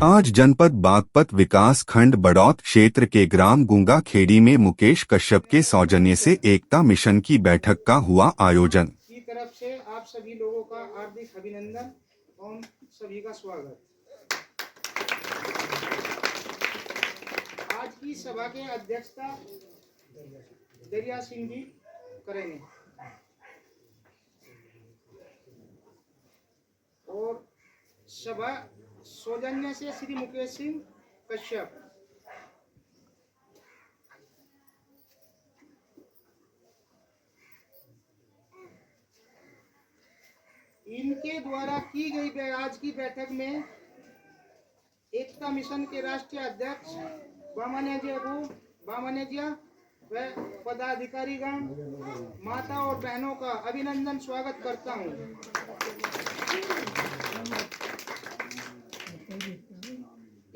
आज जनपद बागपत विकास खंड बड़ौत क्षेत्र के ग्राम गुंगा खेड़ी में मुकेश कश्यप के सौजन्य से एकता मिशन की बैठक का हुआ आयोजन। की तरफ से आप सभी लोगों का हार्दिक अभिनंदन और सभी का स्वागत। आज की सभा के अध्यक्षता दरिया सिंह जी करेंगे और सभा सौजन्य से श्री मुकेश सिंह कश्यप। इनके द्वारा की गई आज की बैठक में एकता मिशन के राष्ट्रीय अध्यक्ष बामनेजिया व पदाधिकारीगण, माता और बहनों का अभिनंदन स्वागत करता हूं।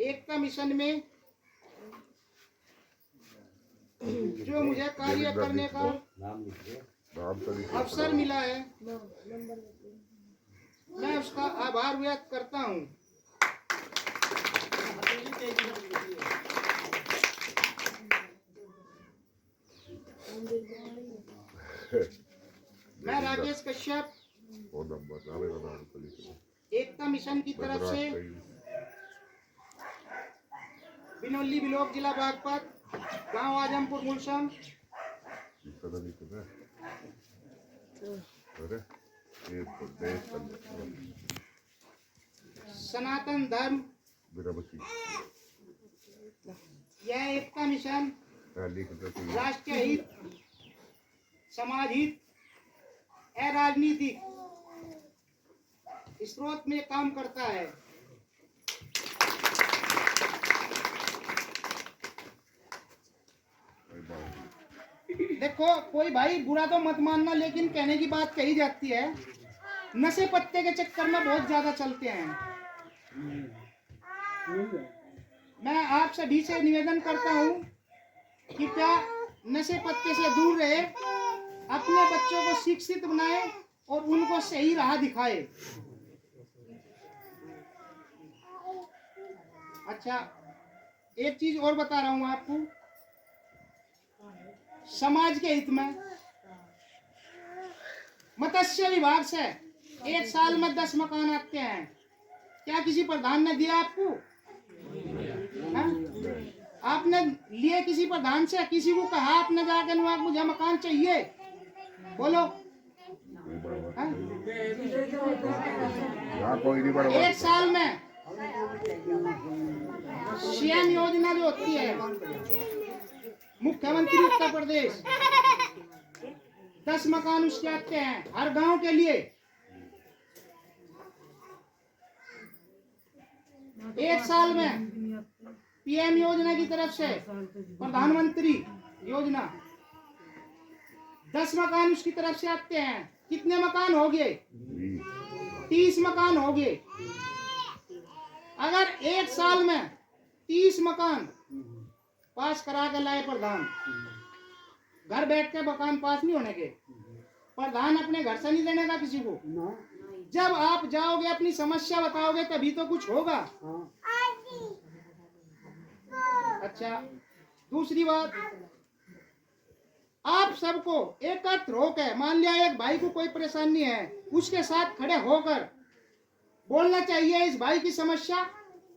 एकता मिशन में जो मुझे कार्य करने का अवसर मिला है, मैं उसका आभार व्यक्त करता हूं। मैं राकेश कश्यप एकता मिशन की तरफ से बिनौली ब्लॉक जिला बागपत, गांव आजमपुर मुलसम, सनातन धर्म यह एकता मिशन राष्ट्रीय हित, समाज हित, राजनीतिक स्रोत में काम करता है। देखो, कोई भाई बुरा तो मत मानना, लेकिन कहने की बात कही जाती है, नशे पत्ते के चक्कर में बहुत ज्यादा चलते हैं। मैं आप सभी से निवेदन करता हूं कि क्या नशे पत्ते से दूर रहे, अपने बच्चों को शिक्षित बनाए और उनको सही राह दिखाए। अच्छा, एक चीज और बता रहा हूं आपको, समाज के हित में मत्स्य विभाग से एक साल में 10 मकान आते हैं। क्या किसी प्रधान ने दिया आपको? आपने लिए किसी प्रधान से? किसी को कहा आपने जाकर मुझे मकान चाहिए? बोलो। एक साल में सीएम योजना जो होती है, मुख्यमंत्री उत्तर प्रदेश, 10 मकान उसके आते हैं हर गांव के लिए। एक साल में पीएम योजना की तरफ से प्रधानमंत्री योजना 10 मकान उसकी तरफ से आते हैं। कितने मकान हो गए? 30 मकान हो गए। अगर एक साल में 30 मकान पास करा के लाए प्रधान, घर बैठ के मकान पास नहीं होने के, प्रधान अपने घर से नहीं देने का किसी को। जब आप जाओगे अपनी समस्या बताओगे तभी तो कुछ होगा। अच्छा, दूसरी बात, आप सबको एकत्र होकर, मान लिया एक भाई को कोई परेशानी है, उसके साथ खड़े होकर बोलना चाहिए, इस भाई की समस्या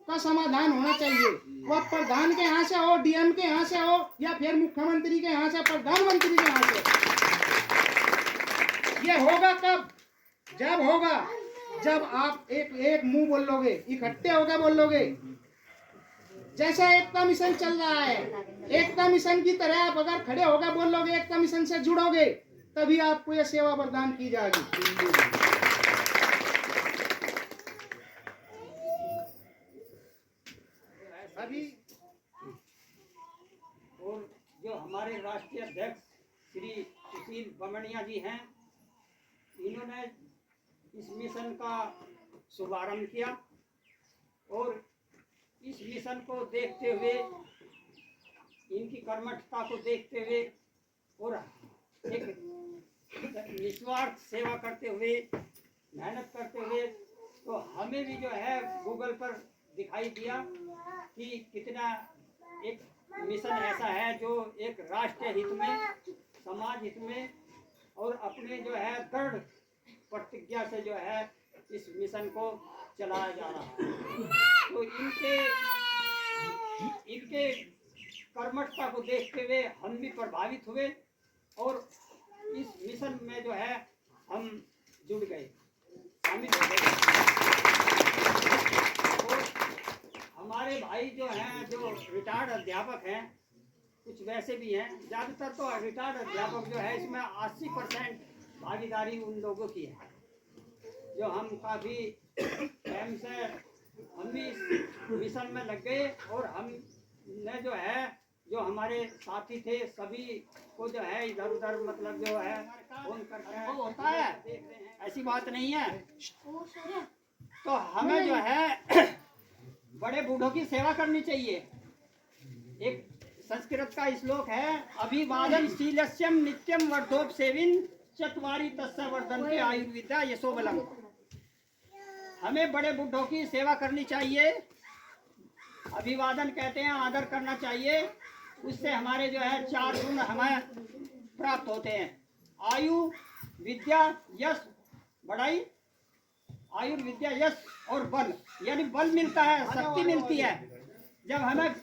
का समाधान होना चाहिए। वो प्रधान के यहाँ से हो, डीएम के यहाँ से हो, या फिर मुख्यमंत्री के यहाँ से, प्रधानमंत्री के यहाँ से। ये होगा कब? जब होगा जब आप एक मुंह बोलोगे, इकट्ठे होकर बोलोगे। जैसा एकता मिशन चल रहा है, एकता मिशन की तरह आप अगर खड़े होकर बोलोगे, एकता मिशन से जुड़ोगे, तभी आपको यह सेवा प्रदान की जाएगी। अभी और जो हमारे राष्ट्रीय अध्यक्ष श्री सुशील बमनिया जी हैं, इन्होंने इस मिशन का शुभारंभ किया और इस मिशन को देखते हुए, इनकी कर्मठता को देखते हुए और एक निस्वार्थ सेवा करते हुए, मेहनत करते हुए, तो हमें भी जो है गूगल पर दिखाई दिया कि कितना एक मिशन ऐसा है जो एक राष्ट्र हित में, समाज हित में और अपने जो है दृढ़ प्रतिज्ञा से जो है इस मिशन को चलाया जा रहा है। तो इनके कर्मठता को देखते हुए हम भी प्रभावित हुए और इस मिशन में जो है हम जुड़ गए, शामिल हो गए। और हमारे भाई जो हैं, जो रिटायर्ड अध्यापक हैं, कुछ वैसे भी हैं, ज़्यादातर तो रिटायर्ड अध्यापक जो है इसमें 80% भागीदारी उन लोगों की है, जो हम काफ़ी टाइम से हम भी इस मिशन में लग गए और हमने जो है, जो हमारे साथी थे सभी को जो है इधर उधर मतलब जो है फोन करके वो होता है, देख रहे हैं, ऐसी बात नहीं है। तो हमें जो है बड़े बूढ़ों की सेवा करनी चाहिए। एक संस्कृत का श्लोक है, अभिवादन शीलस्यम नित्यम वर्धोपसेविन चत्वारि तस्य वर्धन्ते आयुर्विद्या यशोबलम। हमें बड़े बूढ़ों की सेवा करनी चाहिए, अभिवादन कहते हैं, आदर करना चाहिए। उससे हमारे जो है 4 गुण हमें प्राप्त होते हैं, आयु, विद्या, यश, बढ़ाई, आयु, विद्या, यश और बल, यानी बल मिलता है, शक्ति मिलती है। जब हमें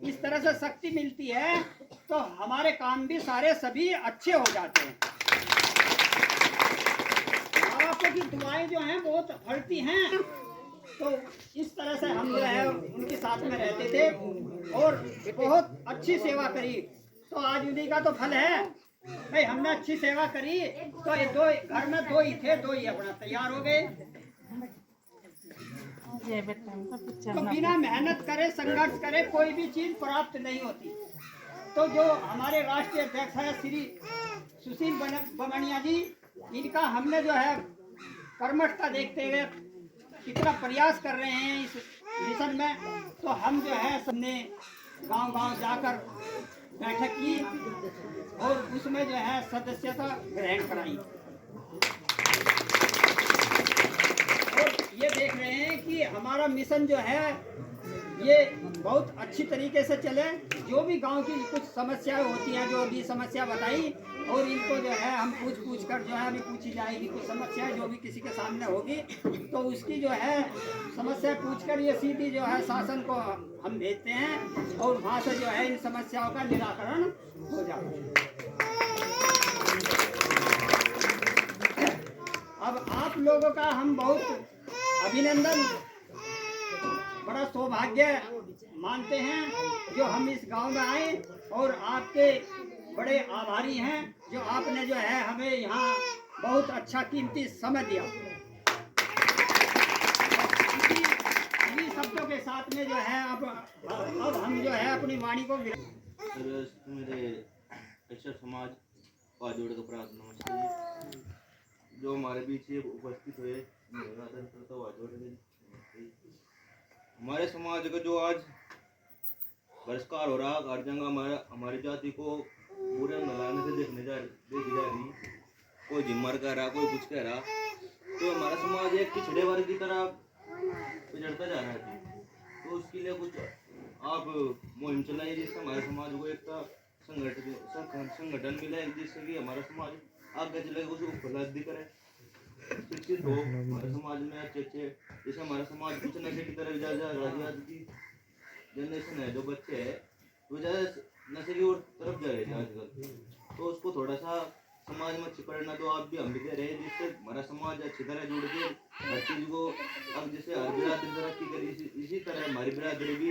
इस तरह से शक्ति मिलती है तो हमारे काम भी सारे सभी अच्छे हो जाते हैं। माँ बाप की दुआएं जो हैं बहुत फलती हैं। तो इस तरह से हम जो है उनके साथ में रहते थे और बहुत अच्छी सेवा करी। तो आज उन्हीं का तो फल है भाई, हमने अच्छी सेवा करी तो ये दो घर में 2 ही थे, 2 ही अपना तैयार हो गए। तो बिना मेहनत करे, संघर्ष करे कोई भी चीज प्राप्त नहीं होती। तो जो हमारे राष्ट्रीय अध्यक्ष है श्री सुशील बमनिया जी, इनका हमने जो है कर्मठता देखते हुए कितना प्रयास कर रहे हैं इस मिशन में, तो हम जो है सबने गांव-गांव जाकर बैठक की और उसमें जो है सदस्यता ग्रहण कराई। और ये देख रहे हैं कि हमारा मिशन जो है ये बहुत अच्छी तरीके से चले। जो भी गांव की कुछ समस्याएं होती हैं, जो भी समस्या बताई, और इनको जो है हम पूछ कर जो है अभी पूछी जाएगी कुछ समस्याएं जो भी किसी के सामने होगी, तो उसकी जो है समस्या पूछकर ये सीधी जो है शासन को हम भेजते हैं और वहाँ से जो है इन समस्याओं का निराकरण हो जाता है। अब आप लोगों का हम बहुत अभिनंदन, बड़ा सौभाग्य मानते हैं जो हम इस गांव में आए और आपके बड़े आभारी हैं जो आपने जो है हमें यहाँ बहुत अच्छा कीमती समय दिया। इन्हीं शब्दों के साथ में जो है अब हम जो है अपनी वाणी को मेरे कश्यप समाज का जोड़ को प्रार्थना नमस्ते। जो हमारे बीच उपस्थित हुए हमारे समाज का जो आज बहिष्कार हो रहा, हर जगह हमारी जाति को बुरे नलाने से देखी जा रही, कोई जिम्मर कह रहा, कोई कुछ कह रहा, तो हमारा समाज एक पिछड़े वर्ग की तरह पिछड़ता जा रहा है। तो उसके लिए कुछ आप मुहिम चलाइए जिससे हमारे समाज को एक संगठन मिले, जिससे कि हमारा समाज आगे चले, उसको उपलब्धि करे, शिक्षित हो हमारे समाज में अच्छे जैसे हमारा समाज कुछ नशे की तरफ जा रहा है। की जनरेशन है, जो बच्चे हैं वो ज़्यादा नशे की तरफ जा रहे हैं आजकल, तो उसको थोड़ा सा समाज में अच्छी प्रेरणा तो आप भी हम भी दे रहे हैं, जिससे हमारा समाज अच्छी तरह जुड़ के हर चीज़ को, अब जैसे हर बिरादरी तरक्की करे इसी तरह हमारी बिरादरी भी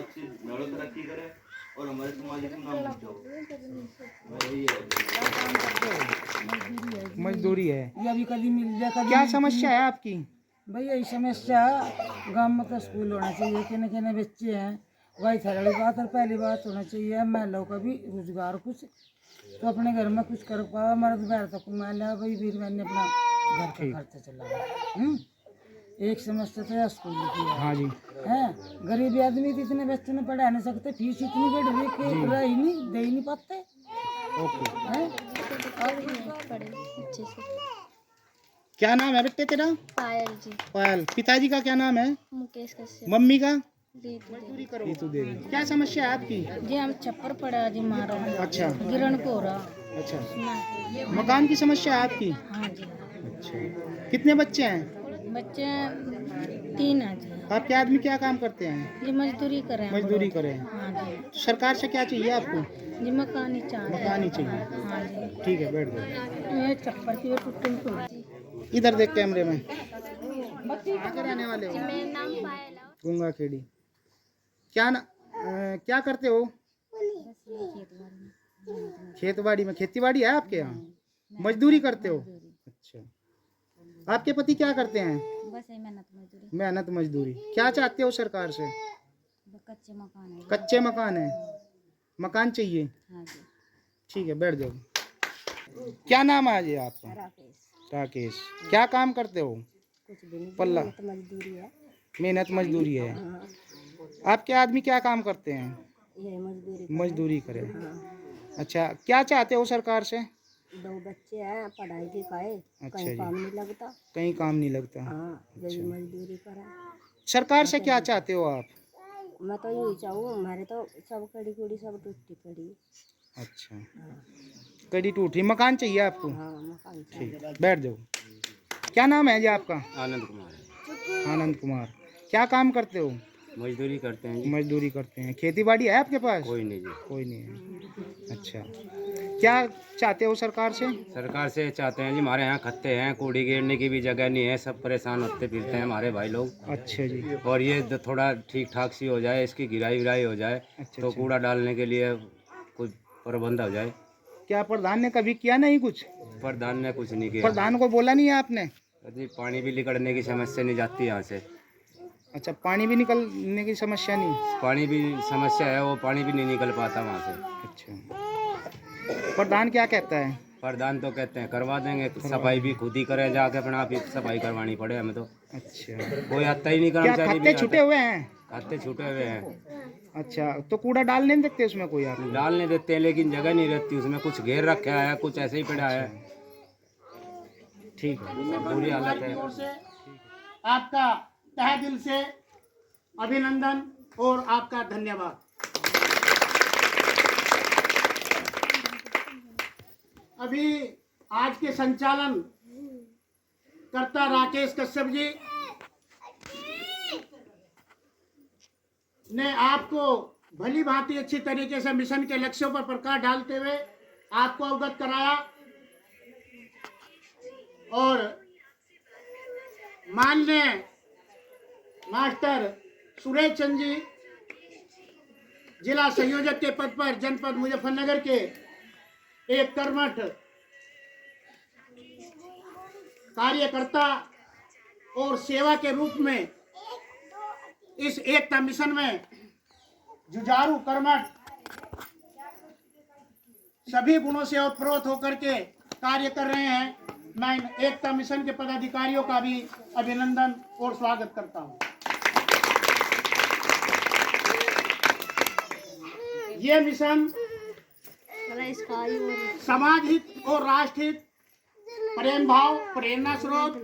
अच्छी तरक्की करे और हमारे समाज का नाम ऊंचा हो। मजदूरी है या भी कभी मिल जाए। क्या समस्या है आपकी? भाई यही समस्या गांव में तो स्कूल होना चाहिए, कहने कहने बच्चे हैं, वही थोड़ी बात। और पहली बात होना चाहिए महिलाओं का भी रोजगार कुछ, तो अपने घर में कुछ कर पाओ। मर्द बैर तक कमा लिया भाई, फिर मैंने अपना घर का खर्चा चला। एक समस्या तो स्कूल की है। हाँ जी है, गरीब आदमी तो इतने बच्चों ने पढ़ा नहीं सकते, फीस इतनी बढ़ रही कि रह ही नहीं दे ही नहीं पाते। ओके हैं क्या नाम है बेटे तेरा? पायल जी। पायल। पिताजी का क्या नाम है? मुकेश कश्यप। मम्मी का? रीतू रीतू देवी। क्या समस्या है आपकी? जी हम छप्पर पड़ा जी मारा। अच्छा गिरण को हो रहा। अच्छा। मकान की समस्या है आपकी? हाँ जी। अच्छा। कितने बच्चे हैं? बच्चे 3 हैं जी। आपके आदमी क्या काम करते हैं? जी मजदूरी करें। मजदूरी करें। हाँ जी। सरकार से क्या चाहिए आपको? जी मकान ही चाहिए। मकान ही चाहिए। हाँ जी। ठीक है, बैठ जाओ। ये छप्पर की टूटी फूटी। इधर देख कैमरे में। कहाँ के रहने वाले हो? मेरा नाम पायल है। गंगा खेड़ी। क्या करते हो? खेतबाड़ी में। खेती बाड़ी है आपके यहाँ? मजदूरी करते हो? अच्छा। आपके पति क्या करते हैं? बस ये मेहनत मजदूरी। मेहनत मजदूरी। क्या चाहते हो सरकार से? कच्चे मकान है। कच्चे मकान है। मकान चाहिए। हाँ जी। ठीक है, बैठ जाओ। क्या नाम है जी आपका? राकेश। राकेश। क्या काम करते हो? कुछ भी नहीं। पल्ला। मजदूरी है। मेहनत मजदूरी है। आपके आदमी क्या काम करते हैं? ये मजदूरी। मजदूरी करे। अच्छा, क्या चाहते हो सरकार से? 2 बच्चे हैं, पढ़ाई लिखाई अच्छा कहीं जी। काम नहीं लगता। कहीं काम नहीं लगता। हाँ यही मजदूरी करा। सरकार से क्या चाहते हो आप? मैं तो यही चाहूँ, हमारे तो सब कड़ी कुड़ी सब टूटी पड़ी। अच्छा, कड़ी टूटी। मकान चाहिए आपको? हाँ मकान ठीक, बैठ जाओ। क्या नाम है जी आपका? आनंद कुमार। आनंद कुमार। क्या काम करते हो? मजदूरी करते हैं जी। मजदूरी करते हैं। खेती बाड़ी है आपके पास? कोई नहीं जी। कोई नहीं है। अच्छा, क्या चाहते हो सरकार से? सरकार से चाहते हैं जी, हमारे यहाँ खत्ते हैं, कूड़ी गिरने की भी जगह नहीं है, सब परेशान होते फिरते हैं हमारे भाई लोग। अच्छा जी। और ये थोड़ा ठीक ठाक सी हो जाए, इसकी गिराई विराई हो जाए अच्छा, तो अच्छा। कूड़ा डालने के लिए कुछ प्रबंध हो जाए। क्या प्रधान ने कभी किया नहीं कुछ? प्रधान ने कुछ नहीं किया प्रधान को बोला नहीं है आपने? जी। पानी भी निकलने की समस्या नहीं जाती यहाँ से। अच्छा, पानी भी निकलने की समस्या नहीं? पानी भी समस्या है, वो पानी भी नहीं निकल पाता वहाँ से। अच्छा। प्रधान क्या कहता है? प्रधान तो कहते हैं करवा देंगे, सफाई भी खुद ही करें, जाके अपना आप ही सफाई करवानी पड़े हमें तो। अच्छा। कोई आता ही नहीं क्या कर्मचारी खाते भी छूटे आता। हुए हैं? खाते छूटे हुए हैं। अच्छा, तो कूड़ा डालने नहीं देते उसमें कोई आप? डालने देते हैं लेकिन जगह नहीं रहती उसमें, कुछ घेर रखा है, कुछ ऐसे ही पड़ा है। ठीक है। बुरी हालत है। की ओर से आपका तहे दिल से अभिनंदन और आपका धन्यवाद। अभी आज के संचालन कर्ता राकेश कश्यप जी ने आपको भली भांति अच्छी तरीके से मिशन के लक्ष्यों पर प्रकाश डालते हुए आपको अवगत कराया और माननीय मास्टर सुरेश चंद जी जिला संयोजक के पद पर जनपद मुजफ्फरनगर के एक कर्मठ कार्यकर्ता और सेवा के रूप में इस एकता मिशन में जुझारू कर्मठ सभी गुणों से ओतप्रोत होकर के कार्य कर रहे हैं। मैं एकता मिशन के पदाधिकारियों का भी अभिनंदन और स्वागत करता हूं। ये मिशन समाज हित और राष्ट्र हित, प्रेम भाव, प्रेरणा स्रोत,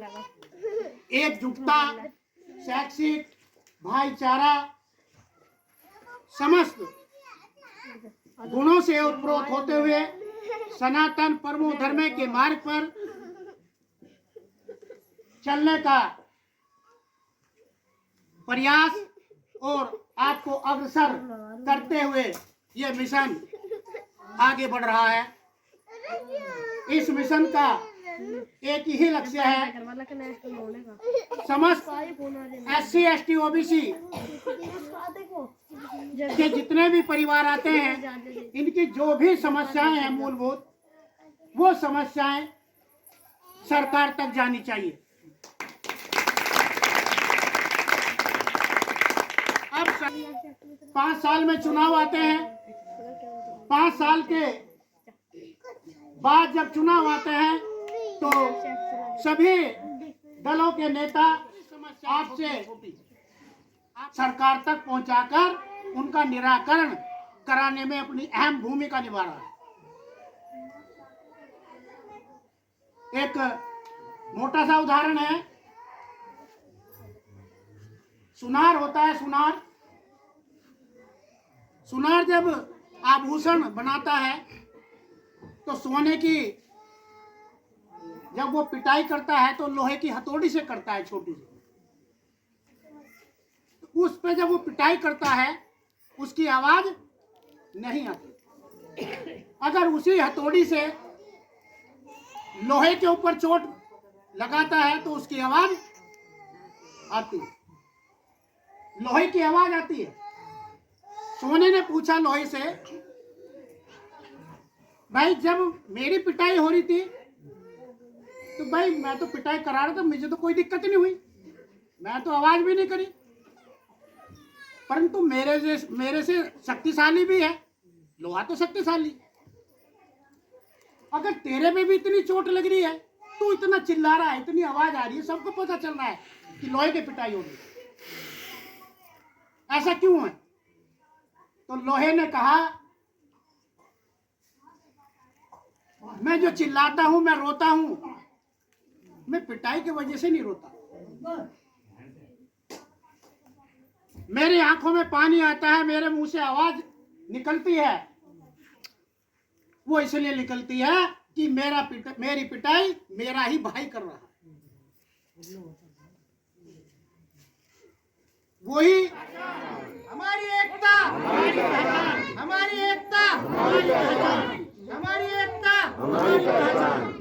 एकजुटता, शैक्षिक भाईचारा, समस्त गुणों से ओतप्रोत होते हुए सनातन परमो धर्म के मार्ग पर चलने का प्रयास और आपको अग्रसर करते हुए यह मिशन आगे बढ़ रहा है। इस मिशन का एक ही लक्ष्य है, समस्त SC ST OBC के जितने भी परिवार आते हैं, इनकी जो भी समस्याएं हैं मूलभूत, वो समस्याएं सरकार तक जानी चाहिए। अब 5 साल में चुनाव आते हैं, 5 साल के बाद जब चुनाव आते हैं तो सभी दलों के नेता आपसे सरकार तक पहुंचाकर उनका निराकरण कराने में अपनी अहम भूमिका निभा रहा है। एक मोटा सा उदाहरण है, सुनार होता है। सुनार सुनार जब आभूषण बनाता है तो सोने की, जब वो पिटाई करता है तो लोहे की हथौड़ी से करता है, छोटी सी। उस पे जब वो पिटाई करता है उसकी आवाज नहीं आती। अगर उसी हथौड़ी से लोहे के ऊपर चोट लगाता है तो उसकी आवाज आती है, लोहे की आवाज आती है। सोने ने पूछा लोहे से, भाई जब मेरी पिटाई हो रही थी तो भाई मैं तो पिटाई करा रहा था, मुझे तो कोई दिक्कत नहीं हुई, मैं तो आवाज भी नहीं करी, परंतु मेरे से शक्तिशाली भी है लोहा, तो शक्तिशाली। अगर तेरे पे भी इतनी चोट लग रही है, तू इतना चिल्ला रहा है, इतनी आवाज आ रही है, सबको पता चल रहा है कि लोहे की पिटाई हो रही है, ऐसा क्यों है? तो लोहे ने कहा, मैं जो चिल्लाता हूं, मैं रोता हूं, मैं पिटाई की वजह से नहीं रोता। मेरी आंखों में पानी आता है, मेरे मुंह से आवाज निकलती है, वो इसलिए निकलती है कि मेरी पिटाई मेरा ही भाई कर रहा है। वही हमारी एकता, हमारी एकता, हमारी एकता, हमारी एकता, हमारी पहचान।